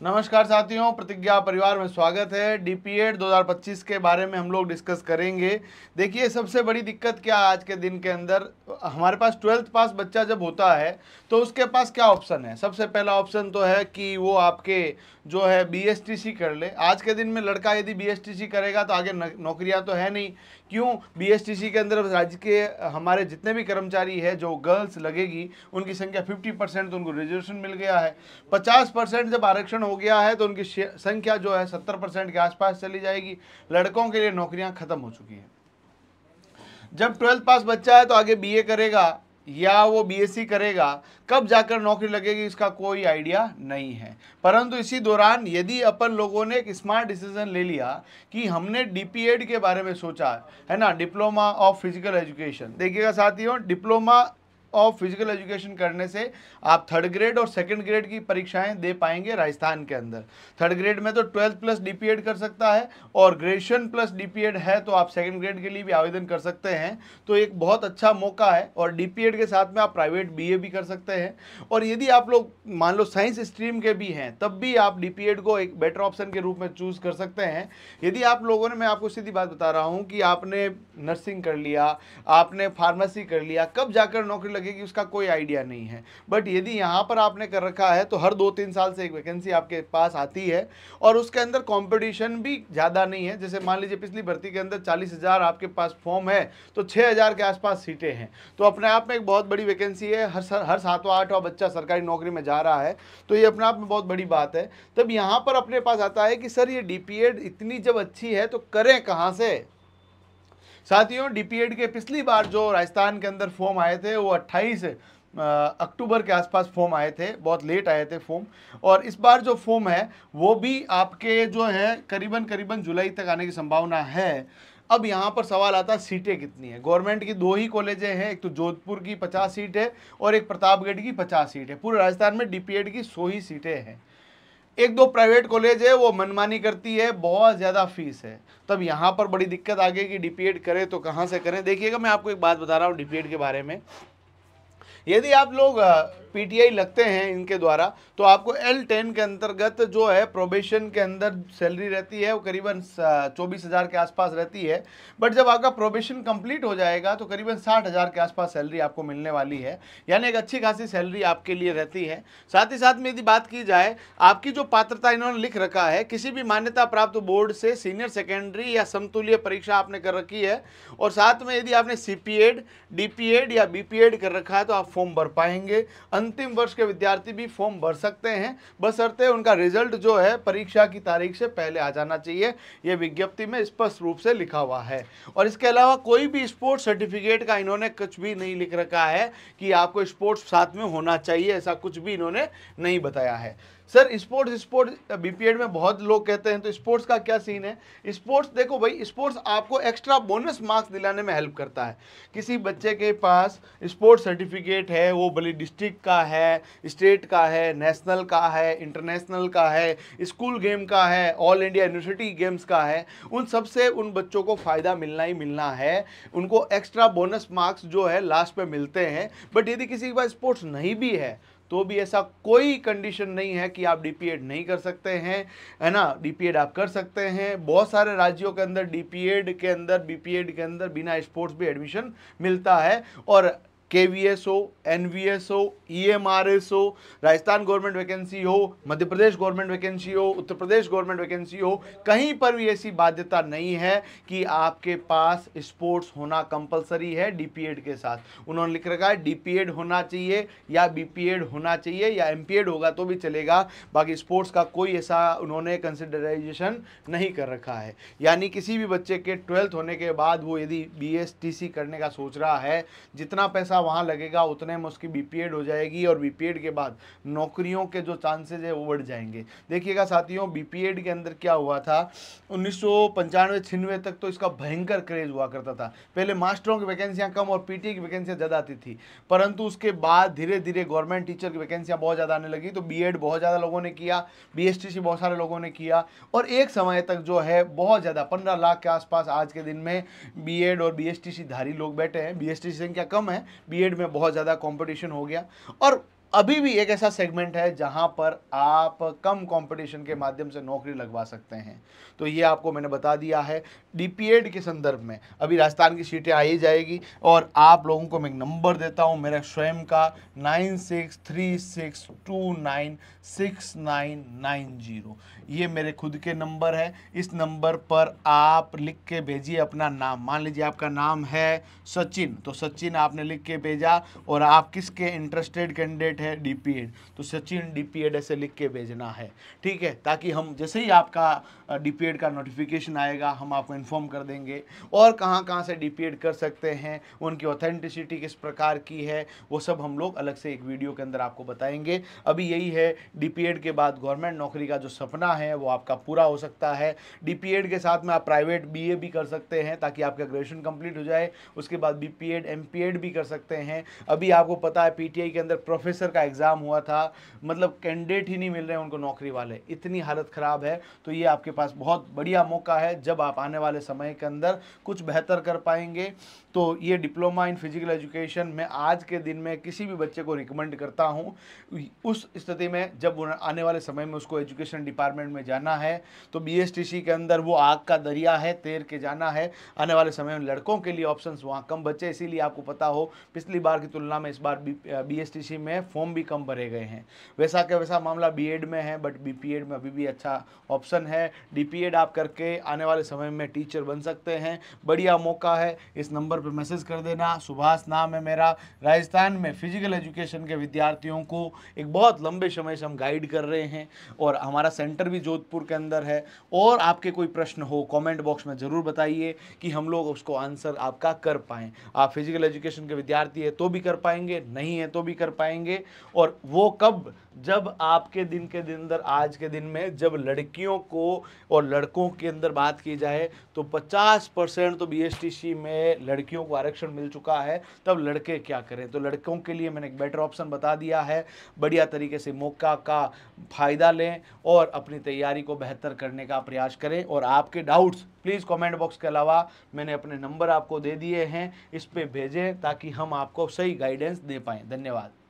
नमस्कार साथियों, प्रतिज्ञा परिवार में स्वागत है। डीपीएड 2025 के बारे में हम लोग डिस्कस करेंगे। देखिए, सबसे बड़ी दिक्कत क्या आज के दिन के अंदर, हमारे पास 12th पास बच्चा जब होता है तो उसके पास क्या ऑप्शन है। सबसे पहला ऑप्शन तो है कि वो आपके जो है बीएसटीसी कर ले। आज के दिन में लड़का यदि बीएसटीसी करेगा तो आगे नौकरियां तो है नहीं। क्यों? बीएसटीसी के अंदर राज्य के हमारे जितने भी कर्मचारी है, जो गर्ल्स लगेगी उनकी संख्या 50% तो उनको रिजर्वेशन मिल गया है। 50% जब आरक्षण हो गया है तो उनकी संख्या जो है 70% के आसपास चली जाएगी। लड़कों के लिए नौकरियां खत्म हो चुकी हैं। जब 12th पास बच्चा है तो आगे बीए करेगा या वो बीएससी करेगा, कब जाकर नौकरी लगेगी इसका कोई आइडिया नहीं है। परंतु इसी दौरान यदि अपन लोगों ने एक स्मार्ट डिसीजन ले लिया कि हमने डीपीएड के बारे में सोचा है ना, डिप्लोमा ऑफ फिजिकल एजुकेशन। देखिएगा साथियों, डिप्लोमा ऑफ फिजिकल एजुकेशन करने से आप 3rd ग्रेड और 2nd ग्रेड की परीक्षाएं दे पाएंगे राजस्थान के अंदर। 3rd ग्रेड में तो 12th प्लस डीपीएड कर सकता है और ग्रेजुएशन प्लस डीपीएड है तो आप 2nd ग्रेड के लिए भी आवेदन कर सकते हैं। तो एक बहुत अच्छा मौका है और डीपीएड के साथ में आप प्राइवेट बीए भी कर सकते हैं। और यदि आप लोग मान लो साइंस स्ट्रीम के भी हैं तब भी आप डीपीएड को एक बेटर ऑप्शन के रूप में चूज कर सकते हैं। यदि आप लोगों ने, मैं आपको सीधी बात बता रहा हूँ कि आपने नर्सिंग कर लिया, आपने फार्मेसी कर लिया, कब जाकर नौकरी लगेगी उसका कोई आइडिया नहीं है। बट यदि यहाँ पर आपने कर रखा है तो हर 2-3 साल से एक वैकेंसी आपके पास आती है और उसके अंदर कंपटीशन भी ज़्यादा नहीं है। जैसे मान लीजिए पिछली भर्ती के अंदर 40,000 आपके पास फॉर्म है तो 6,000 के आसपास सीटें हैं, तो अपने आप में एक बहुत बड़ी वैकेंसी है। हर 7वां 8वां बच्चा सरकारी नौकरी में जा रहा है तो ये अपने आप में बहुत बड़ी बात है। तब यहाँ पर अपने पास आता है कि सर ये डीपीएड इतनी जब अच्छी है तो करें कहाँ से। साथियों, डीपीएड के पिछली बार जो राजस्थान के अंदर फॉर्म आए थे वो 28 अक्टूबर के आसपास फॉर्म आए थे, बहुत लेट आए थे फॉर्म। और इस बार जो फॉर्म है वो भी आपके जो है करीबन जुलाई तक आने की संभावना है। अब यहाँ पर सवाल आता है सीटें कितनी है। गवर्नमेंट की 2 ही कॉलेजें हैं, एक तो जोधपुर की 50 सीट है और एक प्रतापगढ़ की 50 सीट है। पूरे राजस्थान में डीपीएड की 100 ही सीटें हैं। 1-2 प्राइवेट कॉलेज है वो मनमानी करती है, बहुत ज़्यादा फीस है। तब यहाँ पर बड़ी दिक्कत आ गई कि डीपीएड करें तो कहाँ से करें। देखिएगा, मैं आपको एक बात बता रहा हूँ डीपीएड के बारे में। यदि आप लोग पीटीआई लगते हैं इनके द्वारा तो आपको L10 के अंतर्गत जो है प्रोबेशन के अंदर सैलरी रहती है वो करीबन 24,000 के आसपास रहती है। बट जब आपका प्रोबेशन कंप्लीट हो जाएगा तो करीबन 60,000 के आसपास सैलरी आपको मिलने वाली है, यानी एक अच्छी खासी सैलरी आपके लिए रहती है। साथ ही साथ में यदि बात की जाए, आपकी जो पात्रता इन्होंने लिख रखा है, किसी भी मान्यता प्राप्त बोर्ड से सीनियर सेकेंडरी या समतुल्य परीक्षा आपने कर रखी है और साथ में यदि आपने सीपीएड, डीपीएड या बीपीएड कर रखा है तो आप फॉर्म भर पाएंगे। अंतिम वर्ष के विद्यार्थी भी फॉर्म भर सकते हैं, बशर्ते उनका रिजल्ट जो है परीक्षा की तारीख से पहले आ जाना चाहिए। यह विज्ञप्ति में स्पष्ट रूप से लिखा हुआ है। और इसके अलावा कोई भी स्पोर्ट्स सर्टिफिकेट का इन्होंने कुछ भी नहीं लिख रखा है कि आपको स्पोर्ट्स साथ में होना चाहिए, ऐसा कुछ भी इन्होंने नहीं बताया है। सर स्पोर्ट्स बीपीएड में बहुत लोग कहते हैं तो स्पोर्ट्स का क्या सीन है। स्पोर्ट्स देखो भाई, स्पोर्ट्स आपको एक्स्ट्रा बोनस मार्क्स दिलाने में हेल्प करता है। किसी बच्चे के पास स्पोर्ट्स सर्टिफिकेट है, वो भले डिस्ट्रिक्ट का है, स्टेट का है, नेशनल का है, इंटरनेशनल का है, स्कूल गेम का है, ऑल इंडिया यूनिवर्सिटी गेम्स का है, उन सब से उन बच्चों को फ़ायदा मिलना ही मिलना है। उनको एक्स्ट्रा बोनस मार्क्स जो है लास्ट में मिलते हैं। बट यदि किसी के पास स्पोर्ट्स नहीं भी है तो भी ऐसा कोई कंडीशन नहीं है कि आप डीपीएड नहीं कर सकते हैं, है ना। डीपीएड आप कर सकते हैं। बहुत सारे राज्यों के अंदर डीपीएड के अंदर, बीपीएड के अंदर बिना स्पोर्ट्स भी एडमिशन मिलता है। और केवीएस हो, एनवीएस हो, ईएमआरएस हो, राजस्थान गवर्नमेंट वैकेंसी हो, मध्य प्रदेश गवर्नमेंट वैकेंसी हो, उत्तर प्रदेश गवर्नमेंट वैकेंसी हो, कहीं पर भी ऐसी बाध्यता नहीं है कि आपके पास स्पोर्ट्स होना कंपलसरी है डीपीएड के साथ। उन्होंने लिख रखा है डीपीएड होना चाहिए या बीपीएड होना चाहिए या एमपीएड होगा तो भी चलेगा, बाकी स्पोर्ट्स का कोई ऐसा उन्होंने कंसिडराइजेशन नहीं कर रखा है। यानी किसी भी बच्चे के 12th होने के बाद वो यदि बीएसटीसी करने का सोच रहा है, जितना पैसा वहाँ लगेगा उतने में उसकी बीपीएड हो जाएगी और बीपीएड के बाद नौकरियों के जो चांसेस है वो बढ़ जाएंगे। देखिएगा साथियों, बीपीएड के अंदर क्या हुआ था, 1995-96 तक तो इसका भयंकर क्रेज हुआ करता था। पहले मास्टरों की वैकेंसियाँ कम और पीटी की वैकेंसियाँ ज़्यादा आती थी, परंतु उसके बाद धीरे धीरे गवर्नमेंट टीचर की वैकेंसियाँ बहुत ज़्यादा आने लगी तो बीएड बहुत ज़्यादा लोगों ने किया, बीएसटीसी बहुत सारे लोगों ने किया और एक समय तक जो है बहुत ज़्यादा 15 लाख के आसपास आज के दिन में बीएड और बीएसटीसी धारी लोग बैठे हैं। बीएसटीसी संख्या कम है, बीएड में बहुत ज़्यादा कंपटीशन हो गया। और अभी भी एक ऐसा सेगमेंट है जहां पर आप कम कंपटीशन के माध्यम से नौकरी लगवा सकते हैं। तो ये आपको मैंने बता दिया है। डीपीएड के संदर्भ में अभी राजस्थान की सीटें आ ही जाएगी, और आप लोगों को मैं एक नंबर देता हूं मेरा स्वयं का 9636296990। ये मेरे खुद के नंबर है। इस नंबर पर आप लिख के भेजिए अपना नाम। मान लीजिए आपका नाम है सचिन, तो सचिन आपने लिख के भेजा, और आप किसके इंटरेस्टेड कैंडिडेट है, डीपीएड, तो सचिन डीपीएड ऐसे लिख के भेजना है, ठीक है, ताकि हम जैसे ही आपका डीपीएड का नोटिफिकेशन आएगा हम आपको इन्फॉर्म कर देंगे। और कहाँ कहाँ से डीपीएड कर सकते हैं, उनकी ऑथेंटिसिटी किस प्रकार की है, वो सब हम लोग अलग से एक वीडियो के अंदर आपको बताएंगे। अभी यही है, डीपीएड के बाद गवर्नमेंट नौकरी का जो सपना है वो आपका पूरा हो सकता है। डीपीएड के साथ में आप प्राइवेट बीए भी कर सकते हैं ताकि आपका ग्रेजुएशन कंप्लीट हो जाए, उसके बाद बीपीएड एमपीएड भी कर सकते हैं। अभी आपको पता है पीटीआई के अंदर प्रोफेसर का एग्जाम हुआ था, मतलब कैंडिडेट ही नहीं मिल रहे हैं उनको नौकरी वाले, इतनी हालत ख़राब है। तो ये आपके पास बहुत बढ़िया मौका है जब आप आने वाले समय के अंदर कुछ बेहतर कर पाएंगे। तो ये डिप्लोमा इन फिजिकल एजुकेशन मैं आज के दिन में किसी भी बच्चे को रिकमेंड करता हूँ। उस स्थिति में जब आने वाले समय में उसको एजुकेशन डिपार्टमेंट में जाना है तो बीएसटीसी के अंदर वो आग का दरिया है, तैर के जाना है। आने वाले समय में लड़कों के लिए ऑप्शंस वहाँ कम बचे, इसीलिए आपको पता हो पिछली बार की तुलना में इस बार बीएसटीसी में फॉर्म भी कम भरे गए हैं। वैसा का वैसा मामला बीएड में है, बट बीपीएड में अभी भी अच्छा ऑप्शन है। डीपीएड आप करके आने वाले समय में टीचर बन सकते हैं, बढ़िया मौका है। इस नंबर पे मैसेज कर देना। सुभाष नाम है मेरा। राजस्थान में फिजिकल एजुकेशन के विद्यार्थियों को एक बहुत लंबे समय से हम गाइड कर रहे हैं, और हमारा सेंटर भी जोधपुर के अंदर है। और आपके कोई प्रश्न हो कमेंट बॉक्स में ज़रूर बताइए कि हम लोग उसको आंसर आपका कर पाएँ। आप फिजिकल एजुकेशन के विद्यार्थी है तो भी कर पाएंगे, नहीं है तो भी कर पाएंगे। और वो कब, जब आपके दिन के दिन अंदर, आज के दिन में जब लड़कियों को और लड़कों के अंदर बात की जाए तो 50% तो बीएसटीसी में लड़कियों को आरक्षण मिल चुका है, तब लड़के क्या करें। तो लड़कों के लिए मैंने एक बेटर ऑप्शन बता दिया है। बढ़िया तरीके से मौका का फ़ायदा लें और अपनी तैयारी को बेहतर करने का प्रयास करें। और आपके डाउट्स प्लीज़ कमेंट बॉक्स के अलावा मैंने अपने नंबर आपको दे दिए हैं, इस पर भेजें ताकि हम आपको सही गाइडेंस दे पाएँ। धन्यवाद।